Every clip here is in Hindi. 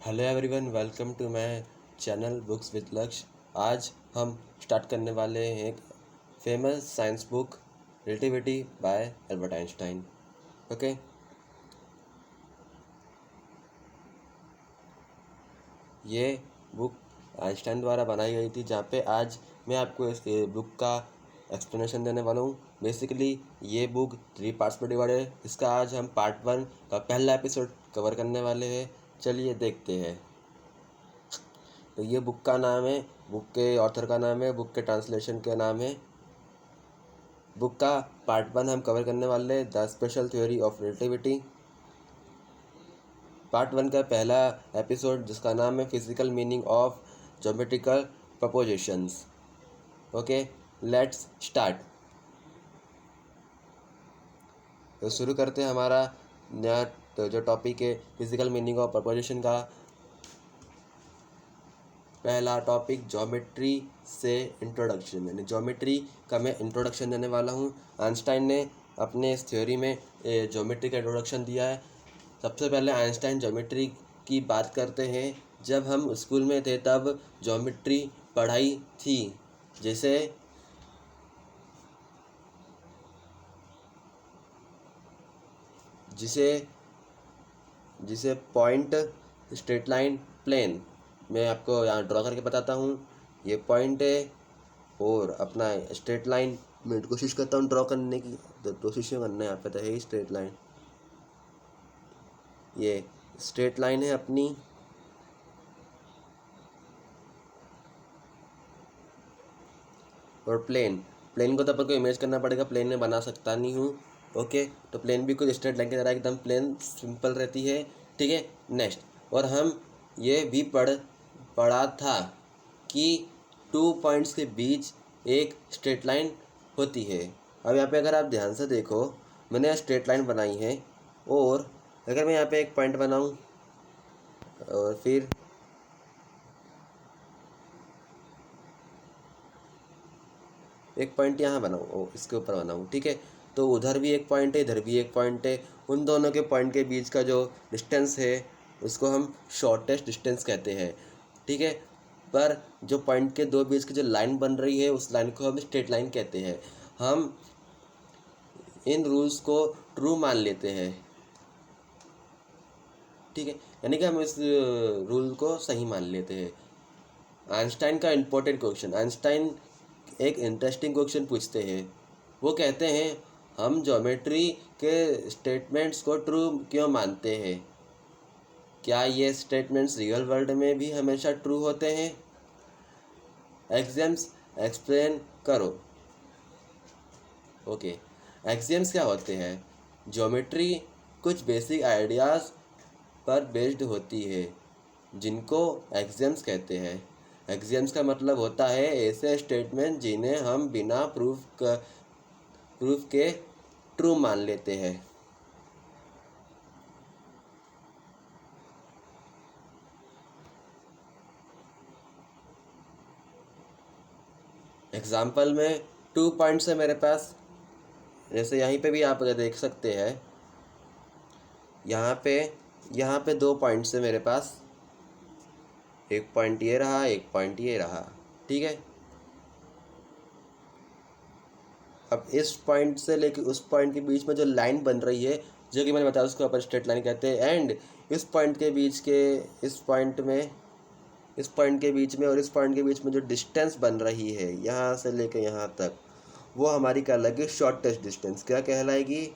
Hello everyone, welcome to my channel books with Lakshya. आज हम स्टार्ट करने वाले हैं एक famous science book relativity by Albert Einstein. Okay, ये बुक आइंस्टाइन द्वारा बनाई गई थी, जहाँ पे आज मैं आपको इस बुक का एक्सप्लेनेशन देने वाला हूँ। बेसिकली ये बुक 3 पार्ट्स में डिवाइडेड है। इसका आज हम पार्ट 1 का पहला एपिसोड कवर करने वाले हैं। चलिए देखते हैं। तो ये बुक का नाम है, बुक के ऑथर का नाम है, बुक के ट्रांसलेशन का नाम है। बुक का पार्ट 1 हम कवर करने वाले हैं, the special theory of relativity. Part 1 का पहला एपिसोड जिसका नाम है physical meaning of geometrical propositions. Okay, let's start. तो शुरू करते हैं हमारा नया जो टॉपिक है फिजिकल मीनिंग ऑफ प्रपोजिशन का। पहला टॉपिक ज्योमेट्री से इंट्रोडक्शन, यानी ज्योमेट्री का मैं इंट्रोडक्शन देने वाला हूँ। आइंस्टाइन ने अपने इस थ्योरी में ज्योमेट्री का इंट्रोडक्शन दिया है। सबसे पहले आइंस्टाइन ज्योमेट्री की बात करते हैं। जब हम स्कूल में थे तब ज्योमेट्री पढ़ाई थी, जैसे जिसे पॉइंट, स्ट्रेट लाइन, प्लेन। मैं आपको यहाँ ड्रॉ करके बताता हूँ। ये पॉइंट है और अपना स्ट्रेट लाइन मैं कोशिश करता हूँ ड्रॉ करने की, तो कोशिश करना है। यहाँ पे तो है ही स्ट्रेट लाइन, ये स्ट्रेट लाइन है अपनी। और प्लेन को तो अपन को इमेज करना पड़ेगा, प्लेन में बना सकता नहीं हूँ। ओके, तो प्लेन भी कुछ स्ट्रेट लाइन की तरह एकदम प्लेन सिंपल रहती है। ठीक है, नेक्स्ट। और हम ये भी पढ़ा था कि 2 पॉइंट्स के बीच एक स्ट्रेट लाइन होती है। अब यहाँ पे अगर आप ध्यान से देखो, मैंने स्ट्रेट लाइन बनाई है, और अगर मैं यहाँ पे एक पॉइंट बनाऊँ और फिर एक पॉइंट यहाँ बनाऊँ, इसके ऊपर बनाऊँ, ठीक है, तो उधर भी एक पॉइंट है, इधर भी एक पॉइंट है। उन दोनों के पॉइंट के बीच का जो डिस्टेंस है उसको हम शॉर्टेस्ट डिस्टेंस कहते हैं। ठीक है, पर जो पॉइंट के दो बीच की जो लाइन बन रही है उस लाइन को हम स्ट्रेट लाइन कहते हैं। हम इन रूल्स को ट्रू मान लेते हैं। ठीक है, यानी कि हम इस रूल को सही मान लेते हैं। आइंस्टाइन का इम्पोर्टेंट क्वेश्चन, आइंस्टाइन एक इंटरेस्टिंग क्वेश्चन पूछते हैं। वो कहते हैं, हम ज्योमेट्री के स्टेटमेंट्स को ट्रू क्यों मानते हैं? क्या ये स्टेटमेंट्स रियल वर्ल्ड में भी हमेशा ट्रू होते हैं? एक्सियम्स एक्सप्लेन करो। ओके, एक्सियम्स क्या होते हैं? ज्योमेट्री कुछ बेसिक आइडियाज़ पर बेस्ड होती है, जिनको एक्सियम्स कहते हैं। एक्सियम्स का मतलब होता है ऐसे स्टेटमेंट जिन्हें हम बिना प्रूफ के ट्रू मान लेते हैं। एग्जाम्पल में 2 पॉइंट्स है मेरे पास, जैसे यहीं पे भी आप देख सकते हैं। यहाँ पे 2 पॉइंट्स है मेरे पास, एक पॉइंट ये रहा, एक पॉइंट ये रहा। ठीक है, अब इस पॉइंट से लेके उस पॉइंट के बीच में जो लाइन बन रही है, जो कि मैंने बताया उसको अपन स्ट्रेट लाइन कहते हैं। एंड इस पॉइंट के बीच के इस पॉइंट के बीच में और इस पॉइंट के बीच में जो डिस्टेंस बन रही है यहाँ से लेके यहाँ तक, वो हमारी कहलाएगी शॉर्टेस्ट डिस्टेंस। क्या कहलाएगी?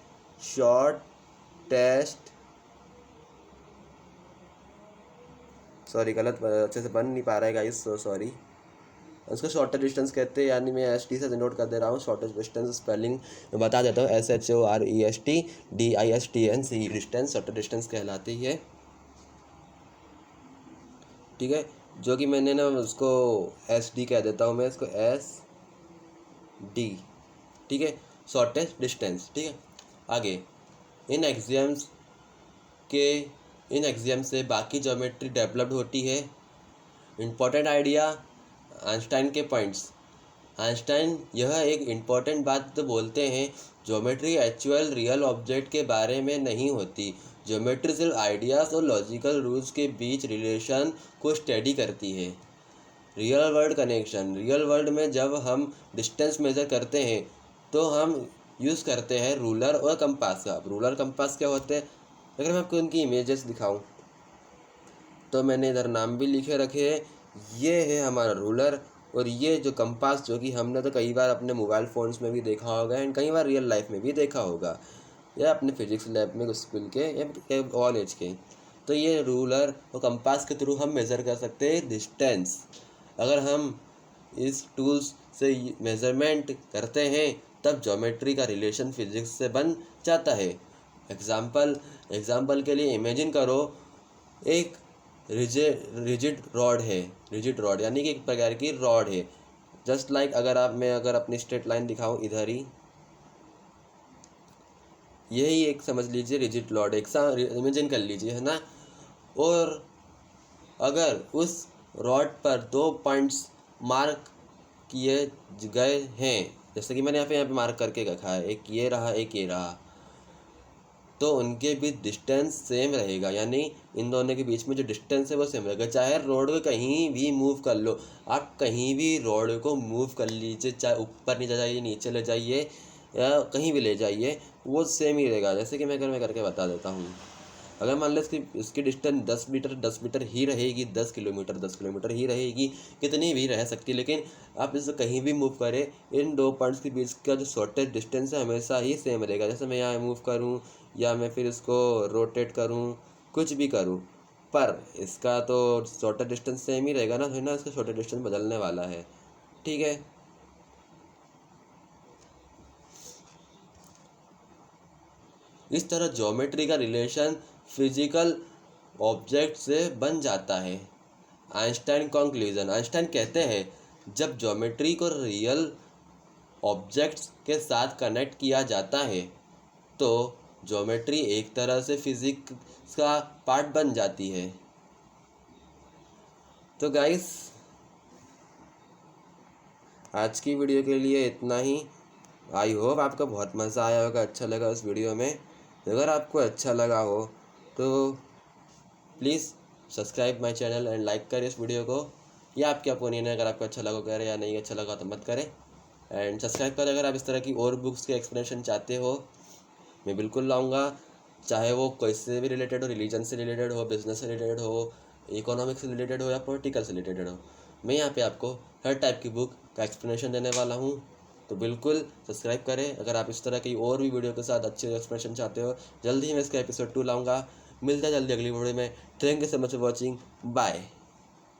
शॉर्टेस्ट, सॉरी गलत, अच्छे से बन नहीं पा रहा है गाइस, सो सॉरी। उसको शॉर्टेस्ट डिस्टेंस कहते हैं, यानी मैं ST से नोट कर दे रहा हूँ। शॉर्टेस्ट डिस्टेंस स्पेलिंग बता देता हूँ, SHOREST डिस्टेंस, शॉर्टेस्ट डिस्टेंस कहलाती है। ठीक है, जो कि मैंने ना उसको SD कह देता हूँ, मैं इसको SD। ठीक है, शॉर्टेस्ट डिस्टेंस। ठीक है, आगे इन एग्जाम्स से बाकी ज्योमेट्री डेवलप्ड होती है। इम्पोर्टेंट आइडिया, आइंस्टाइन के पॉइंट्स। आइंस्टाइन यह एक इम्पॉर्टेंट बात तो बोलते हैं, ज्योमेट्री एक्चुअल रियल ऑब्जेक्ट के बारे में नहीं होती। ज्योमेट्री सिर्फ आइडियाज़ और लॉजिकल रूल्स के बीच रिलेशन को स्टडी करती है। Real world connection, real world में जब हम डिस्टेंस मेज़र करते हैं तो हम यूज़ करते हैं रूलर और कंपास का। रूलर कंपास क्या होते हैं, अगर मैं आपको उनकी इमेजेस दिखाऊं तो मैंने इधर नाम भी लिखे रखे हैं। ये है हमारा रूलर और ये जो कंपास, जो कि हमने तो कई बार अपने मोबाइल फ़ोन्स में भी देखा होगा एंड कई बार रियल लाइफ में भी देखा होगा, या अपने फिजिक्स लैब में स्कूल के या कॉलेज के। तो ये रूलर और कंपास के थ्रू हम मेज़र कर सकते हैं डिस्टेंस। अगर हम इस टूल्स से मेज़रमेंट करते हैं तब ज्योमेट्री का रिलेशन फिजिक्स से बन जाता है। एग्जाम्पल के लिए इमेजिन करो, एक रिजिड रॉड है। रिजिड रॉड यानी कि एक प्रकार की रॉड है। जस्ट लाइक अगर अपनी स्ट्रेट लाइन दिखाऊं इधर ही, यही एक समझ लीजिए रिजिड रॉड, एक सा इमेजिन कर लीजिए, है ना। और अगर उस रॉड पर 2 पॉइंट्स मार्क किए गए हैं, जैसे कि मैंने यहाँ पे मार्क करके रखा है, एक ये रहा एक ये रहा, तो उनके बीच डिस्टेंस सेम रहेगा, यानी इन दोनों के बीच में जो डिस्टेंस है वो सेम रहेगा। चाहे रोड को कहीं भी मूव कर लो, आप कहीं भी रोड को मूव कर लीजिए, चाहे ऊपर नीचे जाइए, नीचे ले जाइए या कहीं भी ले जाइए, वो सेम ही रहेगा। जैसे कि मैं करके बता देता हूँ। अगर मान लो इसकी डिस्टेंस 10 मीटर ही रहेगी, 10 किलोमीटर ही रहेगी, कितनी भी रह सकती है, लेकिन आप इसे कहीं भी मूव करें, इन 2 पॉइंट्स के बीच का जो शॉर्टेस्ट डिस्टेंस है हमेशा ही सेम रहेगा। जैसे मैं यहाँ मूव करूँ या मैं फिर इसको रोटेट करूँ, कुछ भी करूँ, पर इसका तो शॉर्टेस्ट डिस्टेंस सेम ही रहेगा ना, है ना। इसका शॉर्टेस्ट डिस्टेंस बदलने वाला है, ठीक है। इस तरह ज्योमेट्री का रिलेशन फिजिकल ऑब्जेक्ट से बन जाता है। आइंस्टाइन कंक्लूजन, आइंस्टाइन कहते हैं जब ज्योमेट्री को रियल ऑब्जेक्ट्स के साथ कनेक्ट किया जाता है तो ज्योमेट्री एक तरह से फिजिक्स का पार्ट बन जाती है। तो गाइस, आज की वीडियो के लिए इतना ही। आई होप आपको बहुत मज़ा आया होगा, अच्छा लगा उस वीडियो में। अगर आपको अच्छा लगा हो तो please subscribe my channel and like करें इस वीडियो को। या आपके ओपिनियन है, अगर आपको अच्छा लगा करें या नहीं अच्छा लगा तो मत करें। एंड सब्सक्राइब करें अगर आप इस तरह की और बुक्स के एक्सप्लेनेशन चाहते हो, मैं बिल्कुल लाऊंगा। चाहे वो कोई से भी रिलेटेड हो, रिलीजन से रिलेटेड हो, बिजनेस से रिलेटेड हो, इकोनॉमिक्स से रिलेटेड हो या पॉलिटिकल से रिलेटेड हो, मैं यहाँ पे आपको हर टाइप की बुक का एक्सप्लेनेशन देने वाला हूँ। तो बिल्कुल सब्सक्राइब करें अगर आप इस तरह की और भी वीडियो के साथ अच्छे एक्सप्लेनेशन चाहते हो। जल्दी ही मैं इसका एपिसोड 2 लाऊंगा। मिलता है जल्दी अगली वीडियो में। Thank you so much for watching, bye.